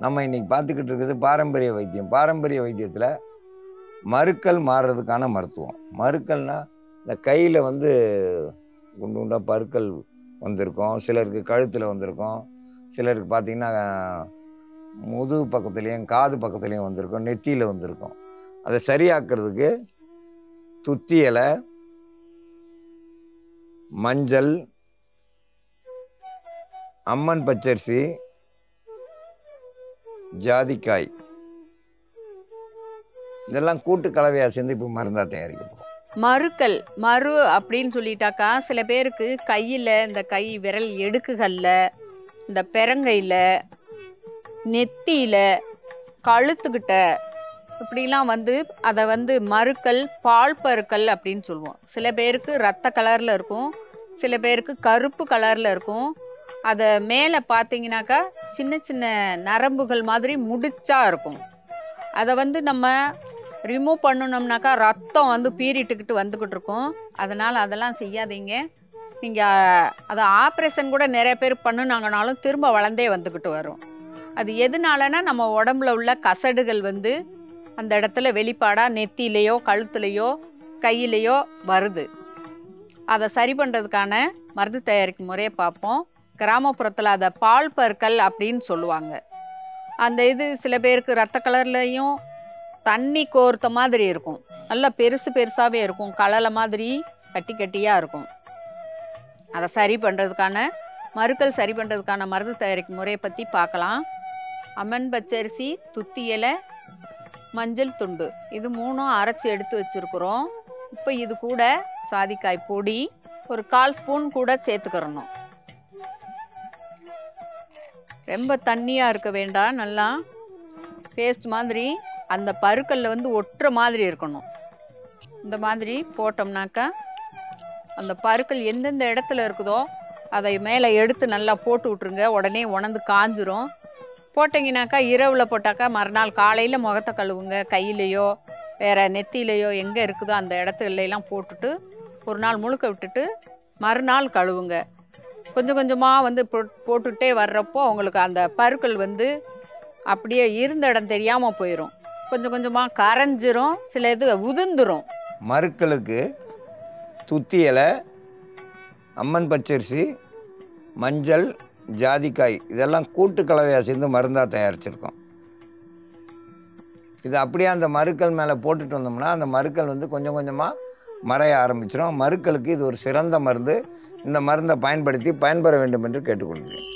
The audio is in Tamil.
நம்ம இன்னைக்கு பார்த்துக்கிட்டு இருக்கிறது பாரம்பரிய வைத்தியம். பாரம்பரிய வைத்தியத்தில் மருக்கள் மாறுறதுக்கான மருத்துவம். மருக்கள்னா இந்த கையில் வந்து குண்டு குண்டாக பருக்கள் வந்திருக்கும், சிலருக்கு கழுத்தில் வந்திருக்கும், சிலருக்கு பார்த்திங்கன்னா முதுகு பக்கத்துலேயும் காது பக்கத்துலேயும் வந்திருக்கும், நெத்தியில் வந்திருக்கும். அதை சரியாக்குறதுக்கு துத்தி இலை, மஞ்சள், அம்மன் பச்சரிசி, ஜாதிக்காய் இதெல்லாம் கூட்டு கலவையாக சேர்ந்து இப்போ மருந்தாக தயாரிக்கப்படும். மருக்கள் மரு அப்படின்னு சொல்லிட்டாக்கா சில பேருக்கு கையில் இந்த கை விரல் எடுக்குகளில், இந்த பெரங்கையில், நெத்தியில், கழுத்துக்கிட்ட இப்படிலாம் வந்து அதை வந்து மருக்கள் பால் பருக்கள் அப்படின்னு சொல்லுவோம். சில பேருக்கு ரத்த கலரில் இருக்கும், சில பேருக்கு கருப்பு கலரில் இருக்கும். அதை மேலே பார்த்தீங்கன்னாக்கா சின்ன சின்ன நரம்புகள் மாதிரி முடிச்சா இருக்கும். அதை வந்து நம்ம ரிமூவ் பண்ணணும்னாக்கா ரத்தம் வந்து பீறிட்டுக்கிட்டு வந்துக்கிட்டு இருக்கும். அதனால் அதெல்லாம் செய்யாதீங்க. நீங்கள் அதை ஆப்ரேஷன் கூட நிறைய பேர் பண்ணுனாங்கனாலும் திரும்ப வளர்ந்தே வந்துக்கிட்டு வரும். அது எதனாலனா நம்ம உடம்புல உள்ள கசடுகள் வந்து அந்த இடத்துல வெளிப்பாடாக நெத்தியிலையோ கழுத்துலையோ கையிலையோ வருது. அதை சரி பண்ணுறதுக்கான மருந்து தயாரிக்கும் முறையை பார்ப்போம். கிராமப்புறத்தில் அதை பால் பற்கள் அப்படின்னு சொல்லுவாங்க. அந்த இது சில பேருக்கு ரத்த கலர்லையும் தண்ணி கோர்த்த மாதிரி இருக்கும், நல்லா பெருசு பெருசாகவே இருக்கும், கலலை மாதிரி கட்டி கட்டியாக இருக்கும். அதை சரி பண்ணுறதுக்கான மருக்கள் சரி பண்ணுறதுக்கான மருந்து தயாரிக்கும் முறையை பற்றி பார்க்கலாம். அம்மன் பச்சரிசி, துத்தி இலை, மஞ்சள் துண்டு இது மூணும் அரைச்சி எடுத்து வச்சுருக்குறோம். இப்போ இது கூட சாதிக்காய் பொடி ஒரு 1/4 ஸ்பூன் கூட சேர்த்துக்கிறணும். ரொம்ப தண்ணியாக இருக்க வேண்டாம், நல்லா பேஸ்ட் மாதிரி அந்த பருக்கல்ல வந்து ஒட்டுற மாதிரி இருக்கணும். இந்த மாதிரி போட்டோம்னாக்கா அந்த பருக்கள் எந்தெந்த இடத்துல இருக்குதோ அதை மேலே எடுத்து நல்லா போட்டு விட்ருங்க. உடனே உணர்ந்து காஞ்சிரும். போட்டிங்கனாக்கா இரவில் போட்டாக்கா மறுநாள் காலையில் முகத்தை கழுவுங்க. கையிலையோ வேறு நெத்தியிலையோ எங்கே இருக்குதோ அந்த இடத்துலலாம் போட்டுட்டு ஒரு நாள் முழுக்க விட்டுட்டு மறுநாள் கழுவுங்க. கொஞ்சம் கொஞ்சமாக வந்து போட்டுகிட்டே வர்றப்போ உங்களுக்கு அந்த பருக்கள் வந்து அப்படியே இருந்த இடம் தெரியாமல் போயிடும். கொஞ்சம் கொஞ்சமாக கரைஞ்சிரும், சில இது உதிர்ந்துடும். மருக்களுக்கு துத்தி இலை, அம்மன் பச்சரிசி, மஞ்சள், ஜாதிக்காய் இதெல்லாம் கூட்டு கலவையாக சேர்ந்து மருந்தாக தயாரிச்சிருக்கோம். இது அப்படியே அந்த மருக்கள் மேலே போட்டுட்டு வந்தோம்னா அந்த மருக்கள் வந்து கொஞ்சம் கொஞ்சமாக மறைய ஆரம்பிச்சிடும். மருக்களுக்கு இது ஒரு சிறந்த மருந்து. இந்த மருந்தை பயன்படுத்தி பயன்பெற வேண்டும் என்று கேட்டுக்கொள்கிறேன்.